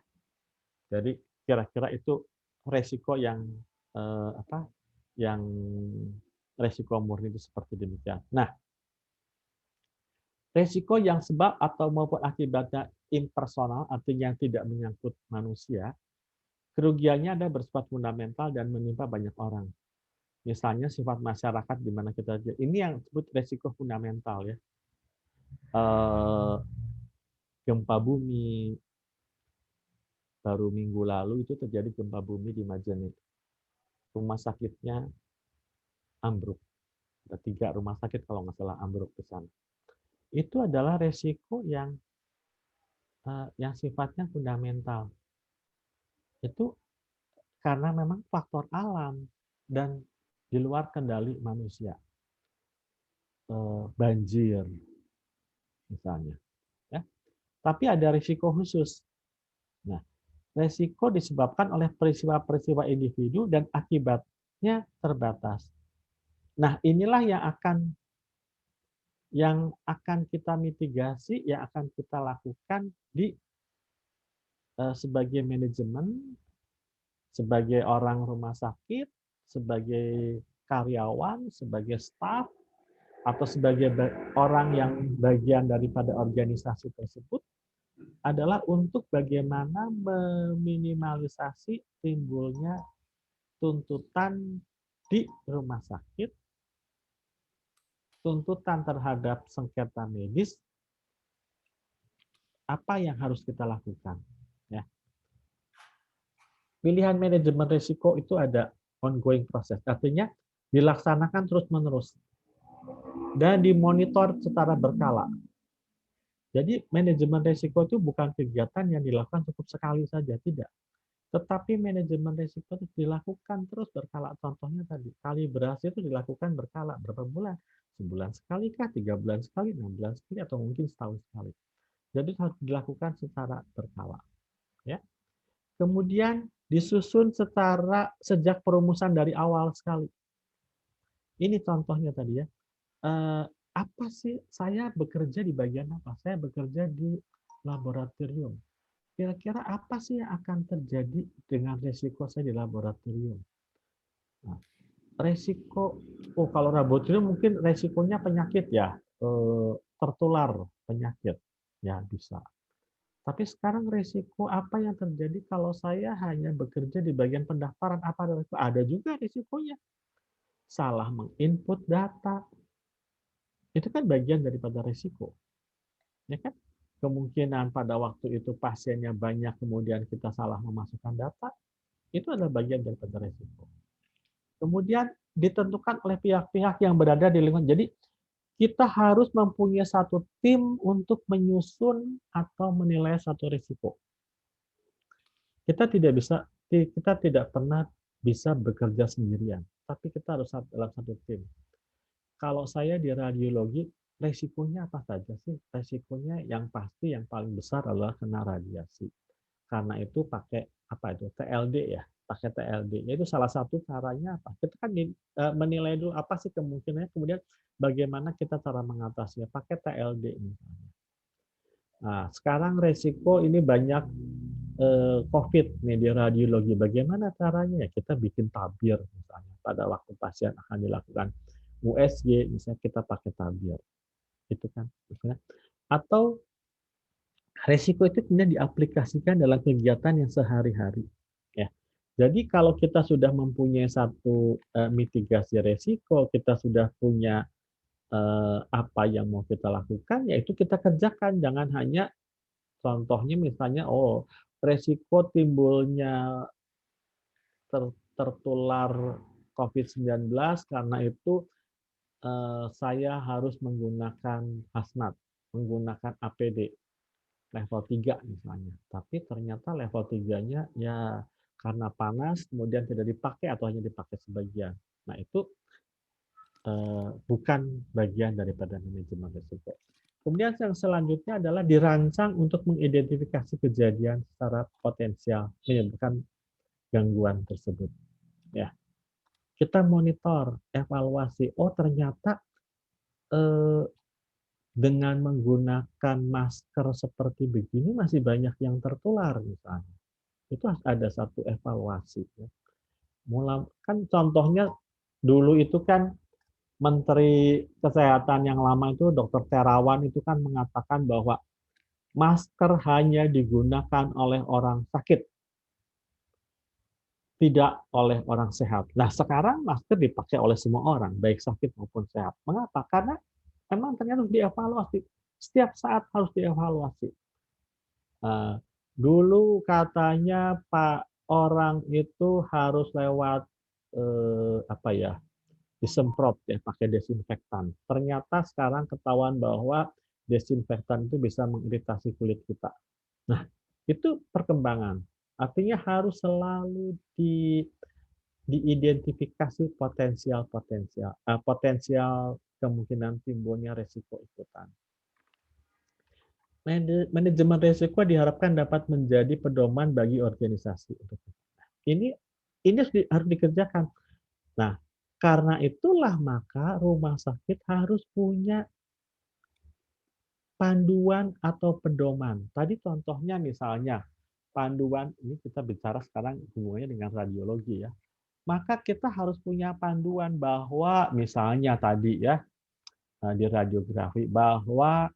jadi kira-kira itu resiko yang yang resiko murni itu seperti demikian. Nah, resiko yang sebab atau maupun akibatnya impersonal, artinya yang tidak menyangkut manusia, kerugiannya ada bersifat fundamental dan menimpa banyak orang. Misalnya sifat masyarakat di mana kita ini yang disebut resiko fundamental ya. Gempa bumi, baru minggu lalu itu terjadi gempa bumi di Majene. Rumah sakitnya ambruk. Ada 3 rumah sakit kalau nggak salah ambruk ke sana. Itu adalah resiko yang sifatnya fundamental. Itu karena memang faktor alam dan di luar kendali manusia. Banjir misalnya. Ya. Tapi ada risiko khusus. Nah, resiko disebabkan oleh peristiwa-peristiwa individu dan akibatnya terbatas. Nah, inilah yang akan kita mitigasi, yang akan kita lakukan di sebagai manajemen, sebagai orang rumah sakit, sebagai karyawan, sebagai staf, atau sebagai orang yang bagian daripada organisasi tersebut, adalah untuk bagaimana meminimalisasi timbulnya tuntutan di rumah sakit, tuntutan terhadap sengketa medis, apa yang harus kita lakukan. Ya. Pilihan manajemen risiko itu ada ongoing proses, artinya dilaksanakan terus-menerus dan dimonitor secara berkala. Jadi manajemen risiko itu bukan kegiatan yang dilakukan cukup sekali saja, tidak. Tetapi manajemen risiko itu dilakukan terus berkala. Contohnya tadi, kalibrasi itu dilakukan berkala berapa bulan? Sebulan sekali kah, 3 bulan sekali, 6 bulan sekali, atau mungkin setahun sekali. Jadi harus dilakukan secara berkala. Ya. Kemudian disusun secara sejak perumusan dari awal sekali. Ini contohnya tadi ya. Apa sih saya bekerja di bagian apa? Saya bekerja di laboratorium. Kira-kira apa sih yang akan terjadi dengan resiko saya di laboratorium? Nah, resiko, kalau laboratorium mungkin resikonya penyakit ya, tertular penyakit, ya bisa. Tapi sekarang resiko apa yang terjadi kalau saya hanya bekerja di bagian pendaftaran, apa ada juga resikonya. Salah menginput data, itu kan bagian daripada resiko. Ya kan? Kemungkinan pada waktu itu pasiennya banyak, kemudian kita salah memasukkan data, itu adalah bagian daripada resiko. Kemudian ditentukan oleh pihak-pihak yang berada di lingkungan. Jadi kita harus mempunyai satu tim untuk menyusun atau menilai satu risiko. Kita tidak pernah bisa bekerja sendirian, tapi kita harus dalam satu tim. Kalau saya di radiologi, resikonya apa saja sih? Resikonya yang pasti yang paling besar adalah kena radiasi. Karena itu pakai apa itu TLD ya, pakai TLD. Itu salah satu caranya apa? Kita kan menilai dulu apa sih kemungkinannya, kemudian bagaimana kita cara mengatasinya, pakai TLD misalnya. Nah, sekarang resiko ini banyak COVID nih di radiologi. Bagaimana caranya? Ya kita bikin tabir misalnya pada waktu pasien akan dilakukan USG, misalnya kita pakai tabir, itu kan misalnya. Atau resiko itu kemudian diaplikasikan dalam kegiatan yang sehari-hari. Ya. Jadi kalau kita sudah mempunyai satu mitigasi resiko, kita sudah punya apa yang mau kita lakukan, yaitu kita kerjakan. Jangan hanya contohnya misalnya, oh resiko timbulnya tertular COVID-19 karena itu saya harus menggunakan hazmat, menggunakan APD. Level 3 misalnya. Tapi ternyata level 3-nya ya karena panas kemudian tidak dipakai atau hanya dipakai sebagian. Nah, itu bukan bagian daripada manajemen risiko. Kemudian yang selanjutnya adalah dirancang untuk mengidentifikasi kejadian secara potensial menyebabkan gangguan tersebut. Ya, kita monitor, evaluasi. Oh, ternyata eh, dengan menggunakan masker seperti begini masih banyak yang tertular misalnya. Itu ada satu evaluasi. Mulai kan contohnya dulu itu kan Menteri Kesehatan yang lama itu Dr. Terawan itu kan mengatakan bahwa masker hanya digunakan oleh orang sakit, tidak oleh orang sehat. Nah, sekarang masker dipakai oleh semua orang, baik sakit maupun sehat. Mengapa? Karena memang ternyata harus dievaluasi. Setiap saat harus dievaluasi. Dulu katanya Pak orang itu harus lewat apa ya, disemprot ya pakai desinfektan. Ternyata sekarang ketahuan bahwa desinfektan itu bisa mengiritasi kulit kita. Nah, itu perkembangan. Artinya harus selalu diidentifikasi potensial kemungkinan timbulnya resiko ikutan. Manajemen risiko diharapkan dapat menjadi pedoman bagi organisasi. Ini harus dikerjakan. Nah, karena itulah maka rumah sakit harus punya panduan atau pedoman. Tadi contohnya misalnya panduan, ini kita bicara sekarang hubungannya dengan radiologi ya. Maka kita harus punya panduan bahwa misalnya tadi ya di radiografi bahwa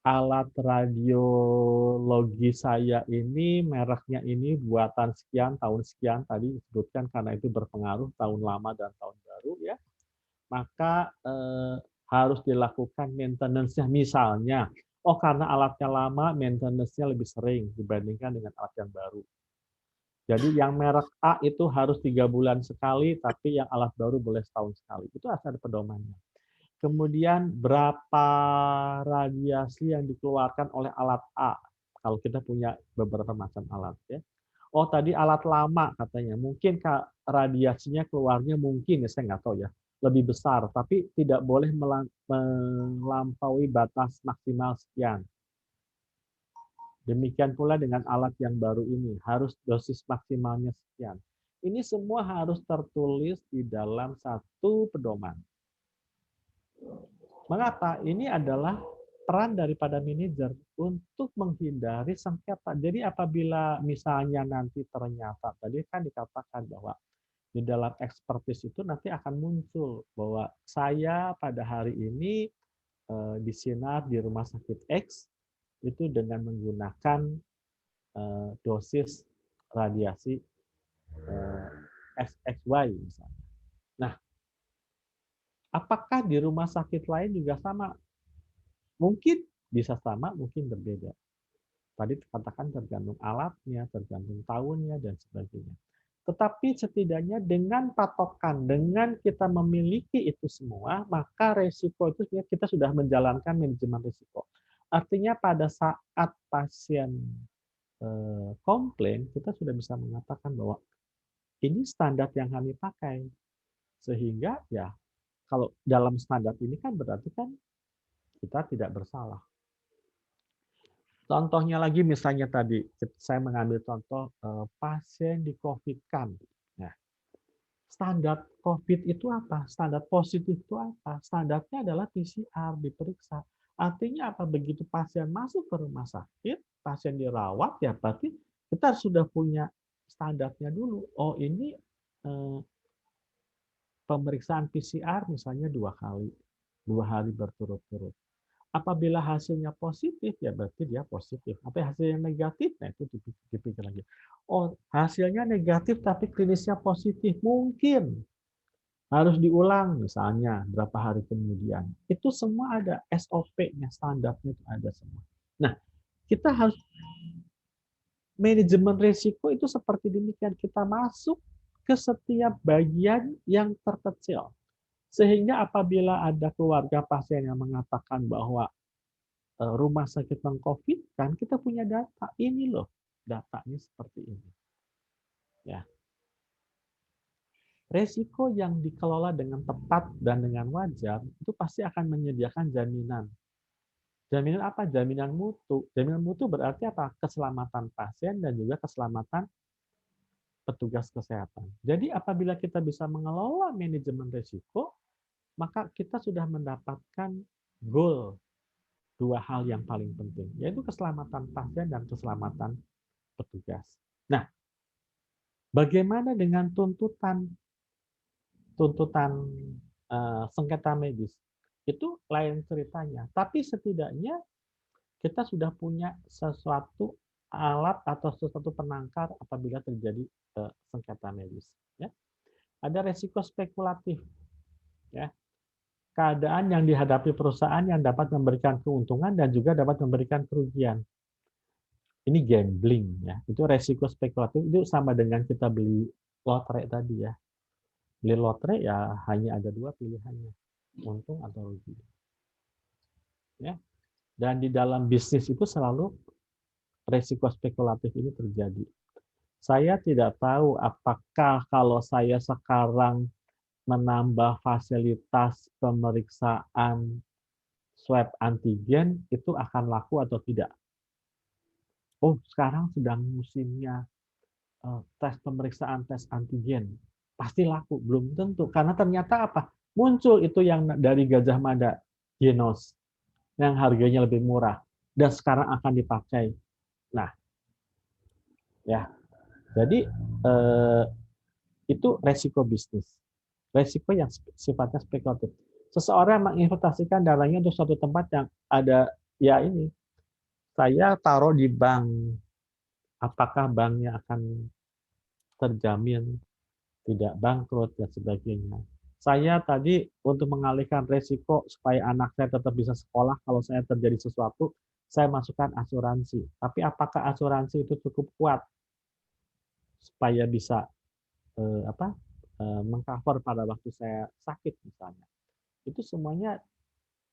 alat radiologi saya ini mereknya ini buatan sekian tahun sekian tadi disebutkan karena itu berpengaruh tahun lama dan tahun baru ya, maka harus dilakukan maintenance-nya misalnya. Oh, karena alatnya lama maintenance-nya lebih sering dibandingkan dengan alat yang baru. Jadi yang merek A itu harus 3 bulan sekali, tapi yang alat baru boleh setahun sekali. Itu asal ada pedomannya. Kemudian berapa radiasi yang dikeluarkan oleh alat A. Kalau kita punya beberapa macam alat ya. Oh tadi alat lama katanya, mungkin radiasinya keluarnya mungkin ya saya nggak tahu ya lebih besar, tapi tidak boleh melampaui batas maksimal sekian. Demikian pula dengan alat yang baru ini, harus dosis maksimalnya sekian. Ini semua harus tertulis di dalam satu pedoman. Mengapa? Ini adalah peran daripada manajer untuk menghindari sengketa. Jadi apabila misalnya nanti ternyata, tadi kan dikatakan bahwa di dalam expertise itu nanti akan muncul bahwa saya pada hari ini di sinar di rumah sakit X itu dengan menggunakan dosis radiasi SXY misalnya. Nah, apakah di rumah sakit lain juga sama? Mungkin bisa sama, mungkin berbeda. Tadi katakan tergantung alatnya, tergantung tahunnya, dan sebagainya. Tetapi setidaknya dengan patokan, dengan kita memiliki itu semua, maka resiko itu kita sudah menjalankan manajemen risiko. Artinya pada saat pasien komplain, kita sudah bisa mengatakan bahwa ini standar yang kami pakai. Sehingga ya kalau dalam standar ini kan berarti kan kita tidak bersalah. Contohnya lagi misalnya tadi saya mengambil contoh pasien di COVID kan. Nah, standar COVID itu apa? Standar positif itu apa? Standarnya adalah PCR diperiksa. Artinya apa? Begitu pasien masuk ke rumah sakit, pasien dirawat, ya berarti kita sudah punya standarnya dulu. Oh ini eh, pemeriksaan PCR misalnya 2 kali, 2 hari berturut-turut. Apabila hasilnya positif, ya berarti dia positif. Apa hasilnya negatif? Nah, itu dipikir lagi. Oh, hasilnya negatif tapi klinisnya positif. Mungkin harus diulang misalnya berapa hari kemudian. Itu semua ada SOP-nya, standarnya itu ada semua. Nah, kita harus manajemen risiko itu seperti demikian. Kita masuk ke setiap bagian yang terkecil. Sehingga apabila ada keluarga pasien yang mengatakan bahwa rumah sakit non-COVID kan kita punya data ini loh, datanya seperti ini. Ya, resiko yang dikelola dengan tepat dan dengan wajar itu pasti akan menyediakan jaminan. Jaminan apa? Jaminan mutu. Jaminan mutu berarti apa? Keselamatan pasien dan juga keselamatan petugas kesehatan. Jadi apabila kita bisa mengelola manajemen risiko, maka kita sudah mendapatkan goal 2 hal yang paling penting, yaitu keselamatan pasien dan keselamatan petugas. Nah, bagaimana dengan tuntutan tuntutan sengketa medis? Itu lain ceritanya. Tapi setidaknya kita sudah punya sesuatu alat atau sesuatu penangkar apabila terjadi sengketa medis. Ya. Ada resiko spekulatif. Ya. Keadaan yang dihadapi perusahaan yang dapat memberikan keuntungan dan juga dapat memberikan kerugian. Ini gambling, ya. Itu resiko spekulatif. Itu sama dengan kita beli lotre tadi, ya. Beli lotre ya hanya ada 2 pilihannya, untung atau rugi. Ya. Dan di dalam bisnis itu selalu resiko spekulatif ini terjadi. Saya tidak tahu apakah kalau saya sekarang menambah fasilitas pemeriksaan swab antigen itu akan laku atau tidak. Oh, sekarang sedang musimnya tes pemeriksaan tes antigen. Pasti laku, belum tentu. Karena ternyata apa? Muncul itu yang dari Gajah Mada, Genos, yang harganya lebih murah dan sekarang akan dipakai. Nah, ya. Jadi itu resiko bisnis. Resiko yang sifatnya spekulatif. Seseorang menginvestasikan dananya untuk suatu tempat yang ada, ya ini, saya taruh di bank, apakah banknya akan terjamin tidak bangkrut dan sebagainya. Saya tadi untuk mengalihkan resiko supaya anak saya tetap bisa sekolah kalau saya terjadi sesuatu, saya masukkan asuransi. Tapi apakah asuransi itu cukup kuat supaya bisa mengcover pada waktu saya sakit misalnya? Itu semuanya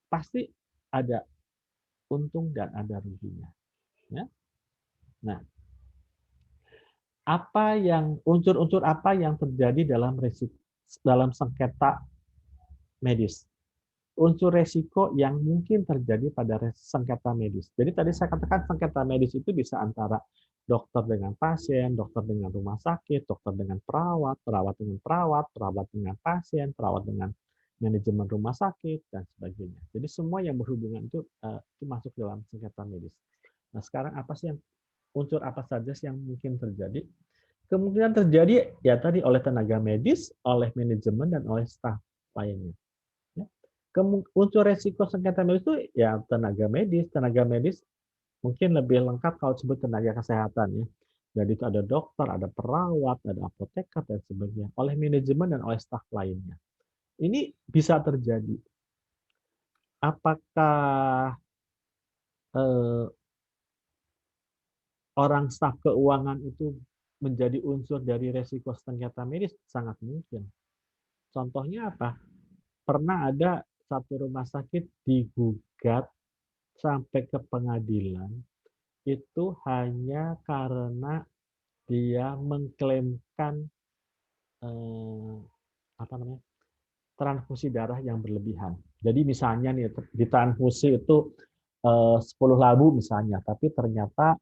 pasti ada untung dan ada ruginya. Ya. Nah, apa yang unsur-unsur apa yang terjadi dalam sengketa medis? Unsur resiko yang mungkin terjadi pada sengketa medis. Jadi tadi saya katakan sengketa medis itu bisa antara dokter dengan pasien, dokter dengan rumah sakit, dokter dengan perawat, perawat dengan perawat, perawat dengan pasien, perawat dengan manajemen rumah sakit dan sebagainya. Jadi semua yang berhubungan itu masuk dalam sengketa medis. Nah, sekarang apa sih yang unsur apa saja sih yang mungkin terjadi? Kemungkinan terjadi ya tadi oleh tenaga medis, oleh manajemen dan oleh staf lainnya. Ya. Unsur resiko sengketa medis itu ya tenaga medis mungkin lebih lengkap kalau disebut tenaga kesehatan ya. Jadi itu ada dokter, ada perawat, ada apoteker dan sebagainya. Oleh manajemen dan oleh staf lainnya. Ini bisa terjadi. Apakah eh, orang staf keuangan itu menjadi unsur dari resiko sengketa medis? Sangat mungkin. Contohnya apa? Pernah ada satu rumah sakit digugat sampai ke pengadilan itu hanya karena dia mengklaimkan apa namanya transfusi darah yang berlebihan. Jadi misalnya nih di transfusi itu 10 labu misalnya, tapi ternyata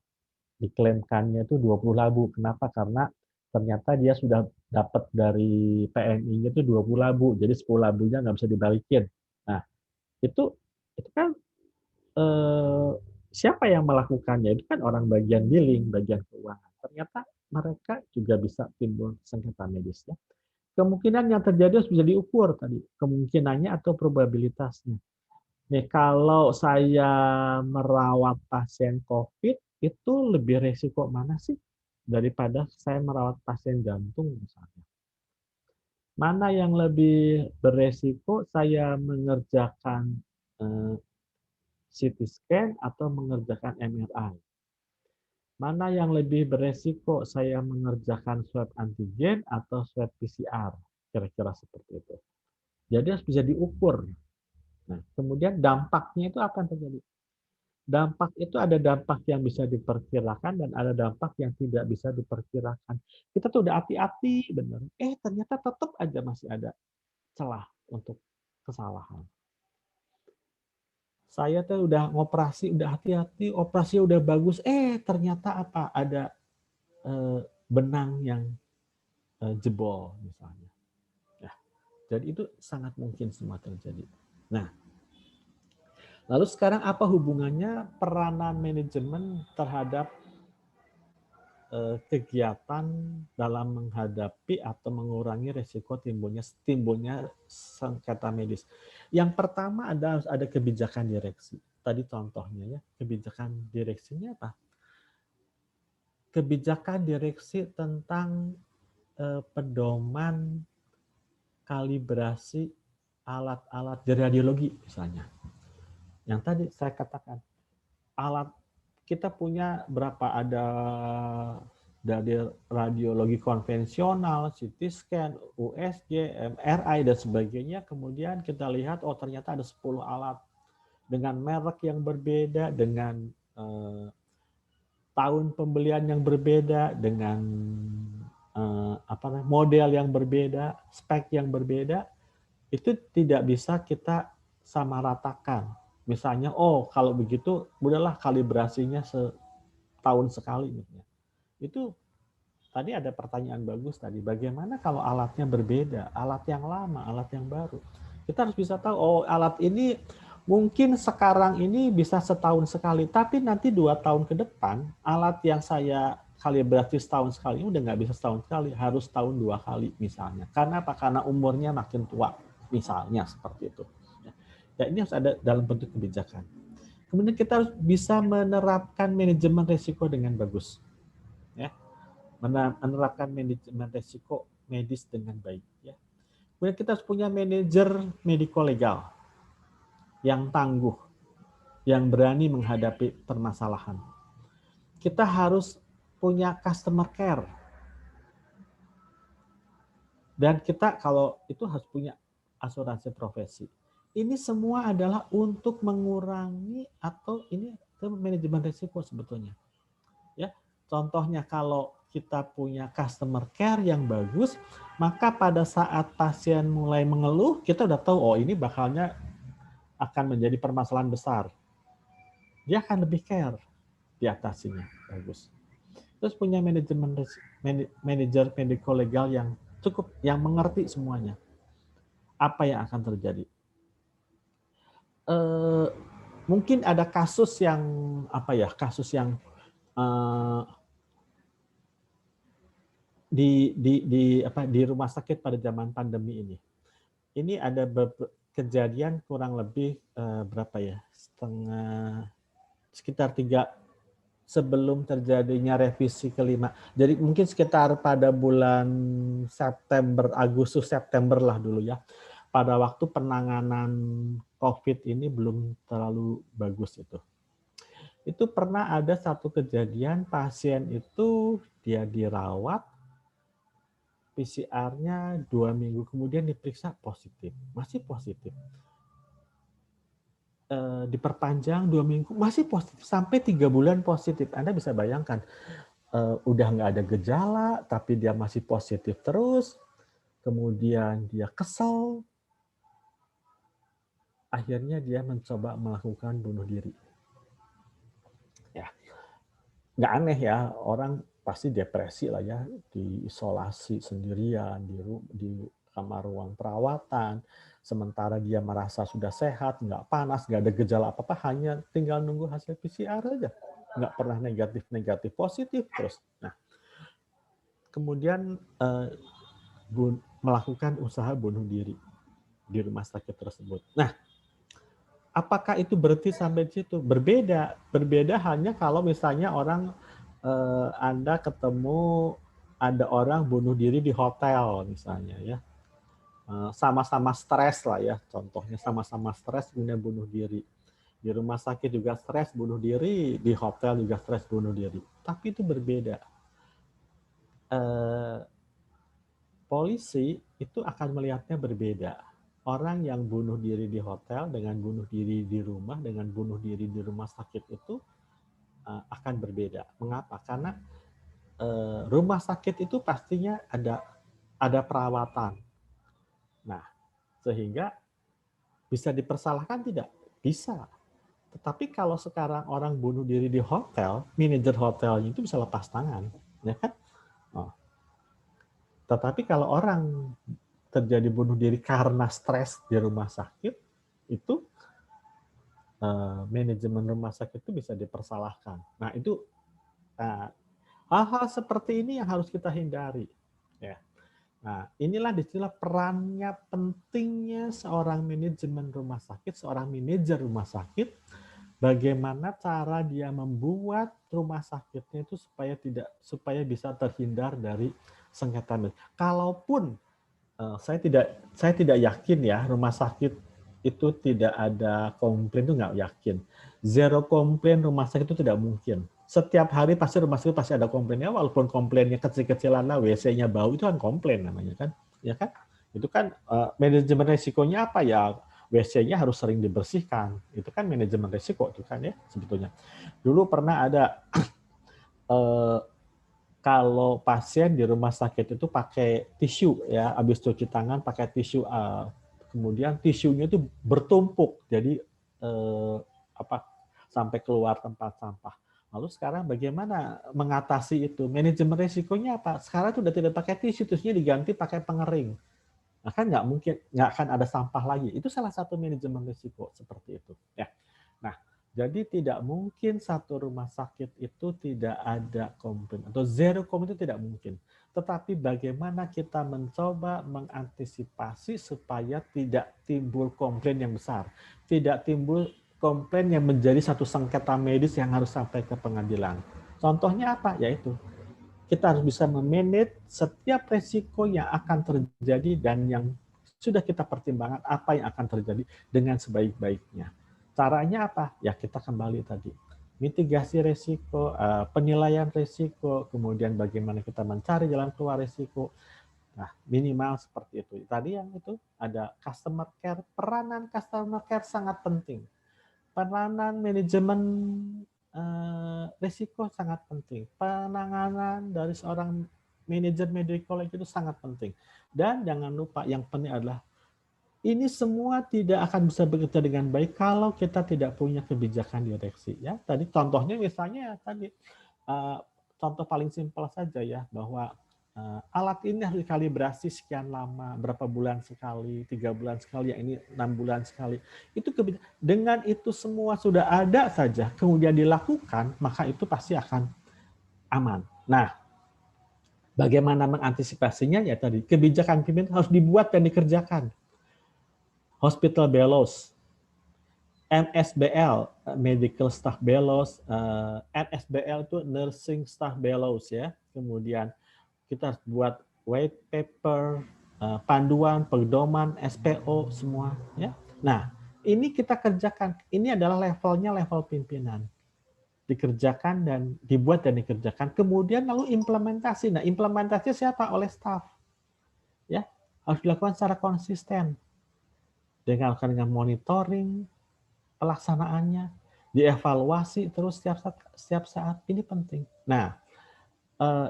diklaimkannya itu 20 labu. Kenapa? Karena ternyata dia sudah dapat dari PMI-nya itu 20 labu, jadi 10 labunya nggak bisa dibalikin. Nah, itu kan eh, siapa yang melakukannya? Itu kan orang bagian billing, bagian keuangan. Ternyata mereka juga bisa timbul sengketa medis. Ya. Kemungkinan yang terjadi harus bisa diukur tadi, kemungkinannya atau probabilitasnya. Nih, kalau saya merawat pasien COVID, itu lebih resiko mana sih daripada saya merawat pasien jantung misalnya? Mana yang lebih beresiko saya mengerjakan CT scan atau mengerjakan MRI? Mana yang lebih beresiko saya mengerjakan swab antigen atau swab PCR? Kira-kira seperti itu. Jadi harus bisa diukur. Nah, kemudian dampaknya itu apa yang terjadi? Dampak itu ada dampak yang bisa diperkirakan dan ada dampak yang tidak bisa diperkirakan. Kita tuh udah hati-hati benar. Ternyata tetap aja masih ada celah untuk kesalahan. Saya tuh udah ngoperasi, udah hati-hati, operasi udah bagus. Ternyata apa? Ada benang yang jebol misalnya. Ya, jadi itu sangat mungkin semua terjadi. Nah, lalu sekarang apa hubungannya peranan manajemen terhadap kegiatan dalam menghadapi atau mengurangi risiko timbulnya sengketa medis. Yang pertama harus ada kebijakan direksi. Tadi contohnya ya, kebijakan direksinya apa? Kebijakan direksi tentang pedoman kalibrasi alat-alat di radiologi misalnya. Yang tadi saya katakan, alat kita punya berapa, ada dari radiologi konvensional, CT scan, USG, MRI, dan sebagainya. Kemudian kita lihat, ternyata ada 10 alat dengan merek yang berbeda, dengan tahun pembelian yang berbeda, dengan model yang berbeda, spek yang berbeda. Itu tidak bisa kita samaratakan. Misalnya, kalau begitu, udahlah kalibrasinya setahun sekali. Itu tadi ada pertanyaan bagus tadi. Bagaimana kalau alatnya berbeda, alat yang lama, alat yang baru? Kita harus bisa tahu, alat ini mungkin sekarang ini bisa setahun sekali, tapi nanti 2 tahun ke depan, alat yang saya kalibrasi setahun sekali ini udah nggak bisa setahun sekali, harus tahun 2 kali misalnya. Karena apa? Karena umurnya makin tua, misalnya seperti itu. Ya, ini harus ada dalam bentuk kebijakan. Kemudian kita harus bisa menerapkan manajemen risiko dengan bagus. Ya, menerapkan manajemen risiko medis dengan baik. Ya. Kemudian kita harus punya manajer mediko-legal yang tangguh, yang berani menghadapi permasalahan. Kita harus punya customer care. Dan kita kalau itu harus punya asuransi profesi. Ini semua adalah untuk mengurangi atau ini ke manajemen risiko sebetulnya. Ya, contohnya kalau kita punya customer care yang bagus, maka pada saat pasien mulai mengeluh, kita udah tahu, ini bakalnya akan menjadi permasalahan besar. Dia akan lebih care diatasinya. Bagus. Terus punya manajer medico legal yang cukup, yang mengerti semuanya. Apa yang akan terjadi? Mungkin ada kasus yang di rumah sakit pada zaman pandemi ini. Ini ada kejadian kurang lebih sekitar 3 sebelum terjadinya revisi kelima. Jadi mungkin sekitar pada bulan Agustus September lah dulu ya. Pada waktu penanganan COVID ini belum terlalu bagus itu. Itu pernah ada satu kejadian pasien itu dia dirawat, PCR-nya 2 minggu kemudian diperiksa positif, masih positif. Diperpanjang 2 minggu masih positif, sampai 3 bulan positif. Anda bisa bayangkan, udah nggak ada gejala tapi dia masih positif terus, kemudian dia kesel, akhirnya dia mencoba melakukan bunuh diri. Ya, nggak aneh ya, orang pasti depresi lah ya, diisolasi sendirian di kamar ruang perawatan, sementara dia merasa sudah sehat, nggak panas, nggak ada gejala apa-apa, hanya tinggal nunggu hasil PCR aja, nggak pernah negatif positif terus. Nah, kemudian melakukan usaha bunuh diri di rumah sakit tersebut. Nah, apakah itu berarti sampai di situ? Berbeda hanya kalau misalnya orang Anda ketemu ada orang bunuh diri di hotel misalnya ya. Sama-sama stres lah ya, contohnya sama-sama stres kemudian bunuh diri. Di rumah sakit juga stres bunuh diri, di hotel juga stres bunuh diri. Tapi itu berbeda. Polisi itu akan melihatnya berbeda. Orang yang bunuh diri di hotel dengan bunuh diri di rumah dengan bunuh diri di rumah sakit itu akan berbeda. Mengapa? Karena rumah sakit itu pastinya ada perawatan. Nah, sehingga bisa dipersalahkan tidak? Bisa. Tetapi kalau sekarang orang bunuh diri di hotel, manajer hotelnya itu bisa lepas tangan, ya kan? Oh. Tetapi kalau orang terjadi bunuh diri karena stres di rumah sakit, itu manajemen rumah sakit itu bisa dipersalahkan. Nah, itu hal-hal seperti ini yang harus kita hindari. Ya. Nah, inilah disinilah perannya pentingnya seorang manajemen rumah sakit, seorang manajer rumah sakit, bagaimana cara dia membuat rumah sakitnya itu supaya bisa terhindar dari sengketa medis. Kalaupun saya tidak yakin ya rumah sakit itu tidak ada komplain, itu nggak yakin. Zero komplain rumah sakit itu tidak mungkin. Setiap hari pasti rumah sakit pasti ada komplainnya, walaupun komplainnya kecil-kecilan lah, WC-nya bau, itu kan komplain namanya kan, ya kan? Itu kan manajemen resikonya apa ya? WC-nya harus sering dibersihkan. Itu kan manajemen resiko itu kan ya sebetulnya. Dulu pernah ada kalau pasien di rumah sakit itu pakai tisu ya, habis cuci tangan pakai tisu, kemudian tisunya itu bertumpuk, jadi sampai keluar tempat sampah. Lalu sekarang bagaimana mengatasi itu? Manajemen risikonya apa? Sekarang sudah tidak pakai tisu, tisunya diganti pakai pengering. Nah, kan nggak akan ada sampah lagi. Itu salah satu manajemen risiko seperti itu. Ya. Nah, jadi tidak mungkin satu rumah sakit itu tidak ada komplain atau zero komplain itu tidak mungkin. Tetapi bagaimana kita mencoba mengantisipasi supaya tidak timbul komplain yang besar, tidak timbul komplain yang menjadi satu sengketa medis yang harus sampai ke pengadilan. Contohnya apa? Yaitu kita harus bisa memanage setiap resiko yang akan terjadi dan yang sudah kita pertimbangkan apa yang akan terjadi dengan sebaik-baiknya. Caranya apa? Ya kita kembali tadi. Mitigasi resiko, penilaian resiko, kemudian bagaimana kita mencari jalan keluar resiko. Nah, minimal seperti itu. Tadi yang itu ada customer care, peranan customer care sangat penting. Peranan manajemen risiko sangat penting. Penanganan dari seorang manajer medical itu sangat penting. Dan jangan lupa yang penting adalah ini semua tidak akan bisa bekerja dengan baik kalau kita tidak punya kebijakan direksi. Ya, tadi contohnya misalnya tadi contoh paling simpel saja ya, bahwa alat ini harus dikalibrasi sekian lama, berapa bulan sekali, 3 bulan sekali, yang ini 6 bulan sekali. Itu dengan itu semua sudah ada saja, kemudian dilakukan, maka itu pasti akan aman. Nah, bagaimana mengantisipasinya? Ya tadi, kebijakan pimpinan harus dibuat dan dikerjakan. Hospital bellows, MSBL, Medical Staff Bellows, NSBL itu Nursing Staff Bellows ya. Kemudian kita harus buat white paper, panduan, pedoman, SPO semua ya. Nah, ini kita kerjakan. Ini adalah levelnya level pimpinan. Dikerjakan dan dibuat dan dikerjakan. Kemudian lalu implementasi. Nah, implementasinya siapa? Oleh staff. Ya, harus dilakukan secara konsisten. Dengan monitoring pelaksanaannya, dievaluasi terus setiap saat. Ini penting. Nah,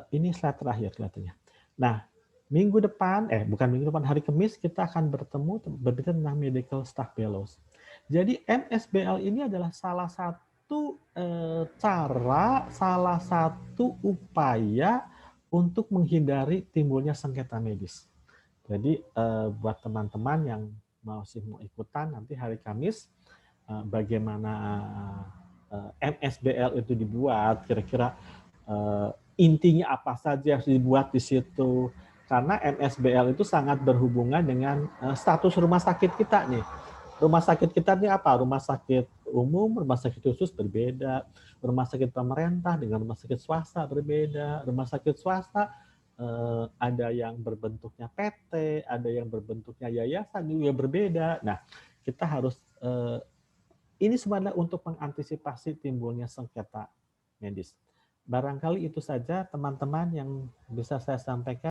ini slide terakhir kelihatannya. Nah, minggu depan, bukan minggu depan, hari Kamis kita akan berbicara tentang medical staff bellows. Jadi MSBL ini adalah salah satu cara, salah satu upaya untuk menghindari timbulnya sengketa medis. Jadi buat teman-teman yang masih mau ikutan nanti hari Kamis, bagaimana MSBL itu dibuat, kira-kira intinya apa saja harus dibuat di situ. Karena MSBL itu sangat berhubungan dengan status rumah sakit kita nih. Rumah sakit kita ini apa? Rumah sakit umum, rumah sakit khusus berbeda. Rumah sakit pemerintah dengan rumah sakit swasta berbeda. Rumah sakit swasta ada yang berbentuknya PT, ada yang berbentuknya yayasan juga berbeda. Nah, kita harus ini sebenarnya untuk mengantisipasi timbulnya sengketa medis. Barangkali itu saja teman-teman yang bisa saya sampaikan.